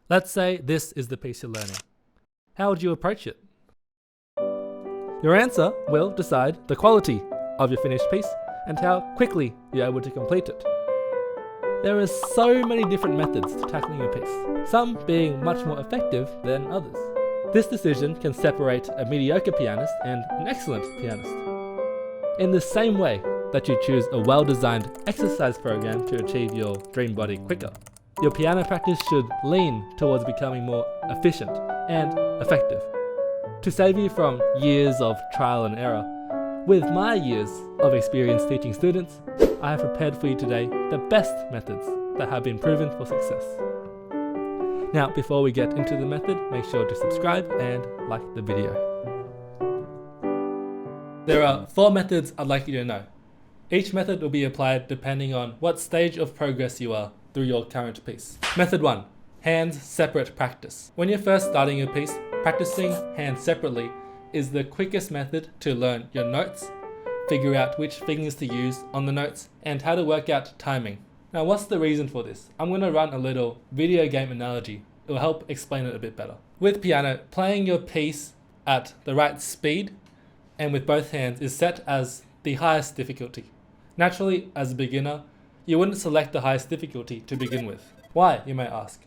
Let's say this is the piece you're learning. How would you approach it? Your answer will decide the quality of your finished piece and how quickly you're able to complete it. There are so many different methods to tackling a piece, some being much more effective than others. This decision can separate a mediocre pianist and an excellent pianist. In the same way that you choose a well-designed exercise program to achieve your dream body quicker, your piano practice should lean towards becoming more efficient and effective. To save you from years of trial and error, with my years of experience teaching students, I have prepared for you today the best methods that have been proven for success. Now, before we get into the method, make sure to subscribe and like the video. There are 4 methods I'd like you to know. Each method will be applied depending on what stage of progress you are through your current piece. Method 1. Hands separate practice. When you're first starting a piece, practicing hands separately is the quickest method to learn your notes, figure out which fingers to use on the notes, and how to work out timing. Now, what's the reason for this? I'm going to run a little video game analogy. It will help explain it a bit better. With piano, playing your piece at the right speed and with both hands is set as the highest difficulty. Naturally, as a beginner, you wouldn't select the highest difficulty to begin with. Why, you may ask?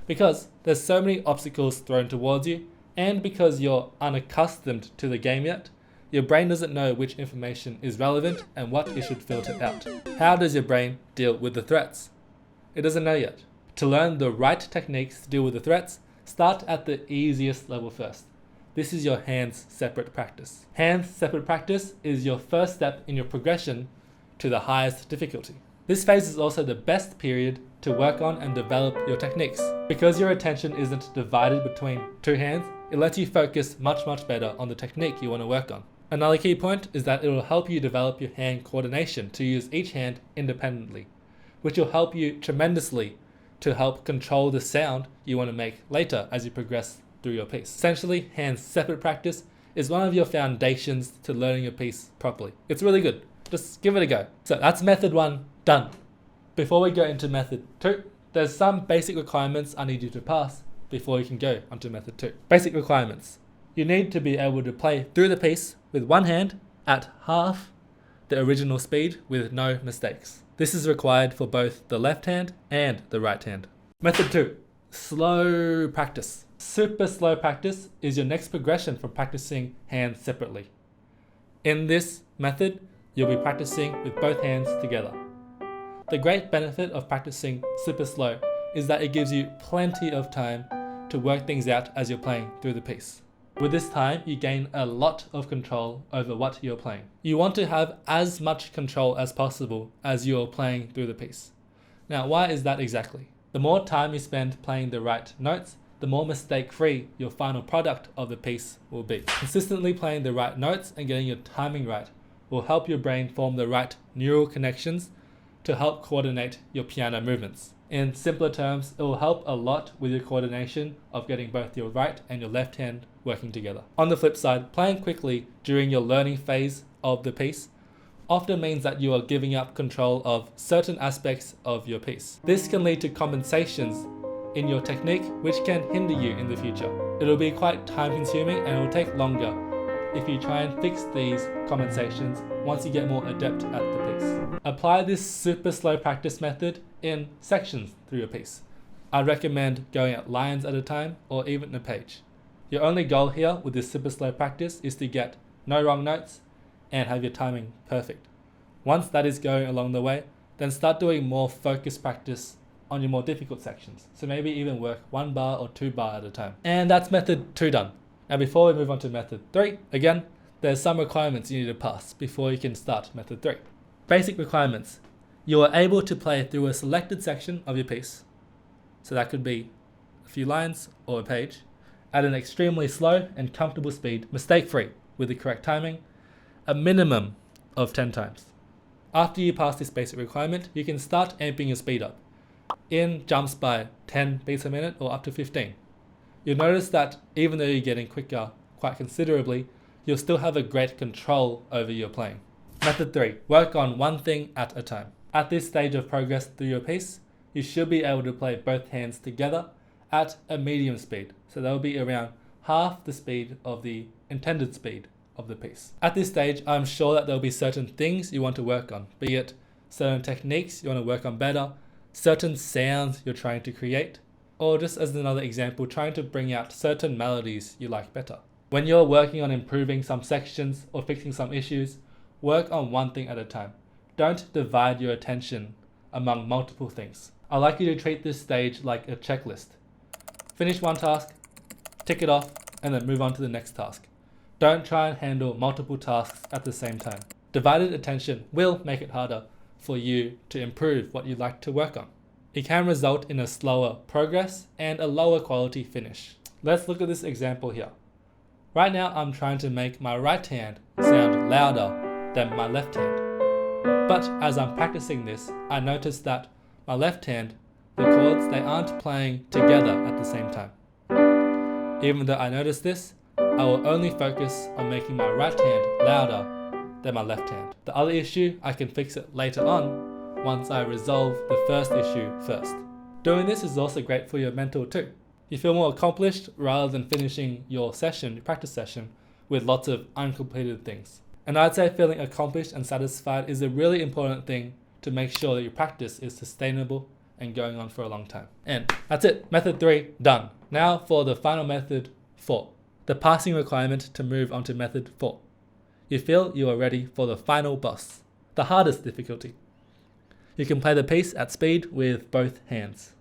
Because there's so many obstacles thrown towards you, and because you're unaccustomed to the game yet, your brain doesn't know which information is relevant and what it should filter out. How does your brain deal with the threats? It doesn't know yet. To learn the right techniques to deal with the threats, start at the easiest level first. This is your hands separate practice. Hands separate practice is your first step in your progression to the highest difficulty. This phase is also the best period to work on and develop your techniques. Because your attention isn't divided between 2 hands, it lets you focus much better on the technique you want to work on. Another key point is that it will help you develop your hand coordination to use each hand independently, which will help you tremendously to help control the sound you want to make later as you progress through your piece. Essentially, hands separate practice is one of your foundations to learning your piece properly. It's really good. Just give it a go. So that's method 1 done. Before we go into method 2, there's some basic requirements I need you to pass before you can go onto method 2. Basic requirements. You need to be able to play through the piece with one hand at half the original speed with no mistakes. This is required for both the left hand and the right hand. Method 2. Slow practice. Super slow practice is your next progression from practicing hands separately. In this method, you'll be practicing with both hands together. The great benefit of practicing super slow is that it gives you plenty of time to work things out as you're playing through the piece. With this time, you gain a lot of control over what you're playing. You want to have as much control as possible as you're playing through the piece. Now, why is that exactly? The more time you spend playing the right notes, the more mistake-free your final product of the piece will be. Consistently playing the right notes and getting your timing right will help your brain form the right neural connections to help coordinate your piano movements. In simpler terms, it will help a lot with your coordination of getting both your right and your left hand working together. On the flip side, playing quickly during your learning phase of the piece often means that you are giving up control of certain aspects of your piece. This can lead to compensations in your technique which can hinder you in the future. It'll be quite time consuming and it will take longer if you try and fix these compensations once you get more adept at the piece. Apply this super slow practice method in sections through your piece. I recommend going at lines at a time or even a page. Your only goal here with this super slow practice is to get no wrong notes and have your timing perfect. Once that is going along the way, then start doing more focused practice on your more difficult sections. So maybe even work 1 bar or 2 bar at a time. And that's method 2 done. Now before we move on to method 3, again, there's some requirements you need to pass before you can start method 3. Basic requirements. You are able to play through a selected section of your piece. So that could be a few lines or a page at an extremely slow and comfortable speed, mistake-free, with the correct timing, a minimum of 10 times. After you pass this basic requirement, you can start amping your speed up in jumps by 10 beats a minute or up to 15. You'll notice that even though you're getting quicker quite considerably, you'll still have a great control over your playing. Method 3. Work on one thing at a time. At this stage of progress through your piece, you should be able to play both hands together at a medium speed. So they'll be around half the speed of the intended speed of the piece. At this stage, I'm sure that there'll be certain things you want to work on, be it certain techniques you want to work on better, certain sounds you're trying to create, or just as another example, trying to bring out certain melodies you like better. When you're working on improving some sections or fixing some issues, work on one thing at a time. Don't divide your attention among multiple things. I'd like you to treat this stage like a checklist. Finish one task, tick it off, and then move on to the next task. Don't try and handle multiple tasks at the same time. Divided attention will make it harder for you to improve what you'd like to work on. It can result in a slower progress and a lower quality finish. Let's look at this example here. Right now I'm trying to make my right hand sound louder than my left hand. But as I'm practicing this, I noticed that my left hand, the chords, they aren't playing together at the same time. Even though I noticed this, I will only focus on making my right hand louder than my left hand. The other issue, I can fix it later on once I resolve the first issue first. Doing this is also great for your mental too. You feel more accomplished rather than finishing your session, your practice session, with lots of uncompleted things. And I'd say feeling accomplished and satisfied is a really important thing to make sure that your practice is sustainable and going on for a long time. And that's it. Method 3, done. Now for the final method 4, the passing requirement to move on to method 4. You feel you are ready for the final boss, the hardest difficulty. You can play the piece at speed with both hands.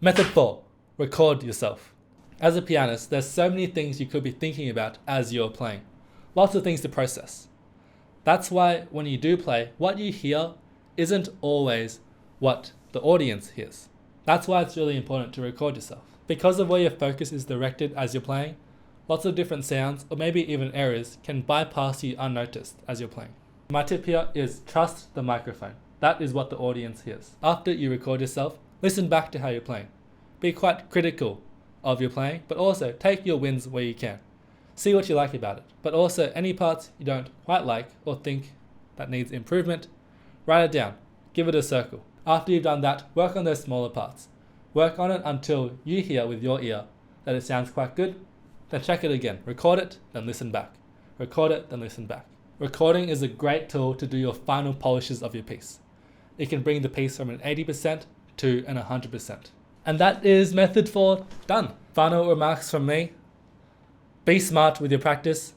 Method 4, record yourself. As a pianist, there's so many things you could be thinking about as you're playing. Lots of things to process. That's why when you do play, what you hear isn't always what the audience hears. That's why it's really important to record yourself. Because of where your focus is directed as you're playing, lots of different sounds, or maybe even errors, can bypass you unnoticed as you're playing. My tip here is trust the microphone. That is what the audience hears. After you record yourself, listen back to how you're playing. Be quite critical of your playing, but also take your wins where you can. See what you like about it, but also any parts you don't quite like or think that needs improvement, write it down, give it a circle. After you've done that, work on those smaller parts. Work on it until you hear with your ear that it sounds quite good, then check it again. Record it, then listen back. Record it, then listen back. Recording is a great tool to do your final polishes of your piece. It can bring the piece from an 80% to an 100%. And that is method 4 done. Final remarks from me. Be smart with your practice.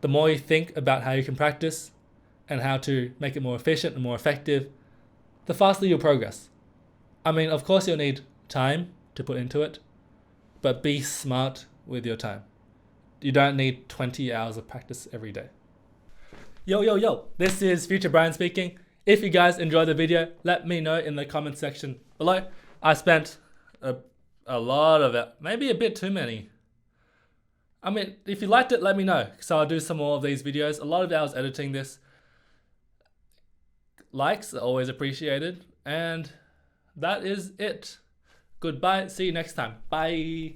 The more you think about how you can practice and how to make it more efficient and more effective, the faster you'll progress. I mean, of course you'll need time to put into it, but be smart with your time. You don't need 20 hours of practice every day. Yo, this is Future Brian speaking. If you guys enjoyed the video, let me know in the comment section below. I spent a lot of it, maybe a bit too many. I mean, if you liked it, let me know, so I'll do some more of these videos. A lot of hours editing this. Likes are always appreciated, and that is it. Goodbye, see you next time. Bye.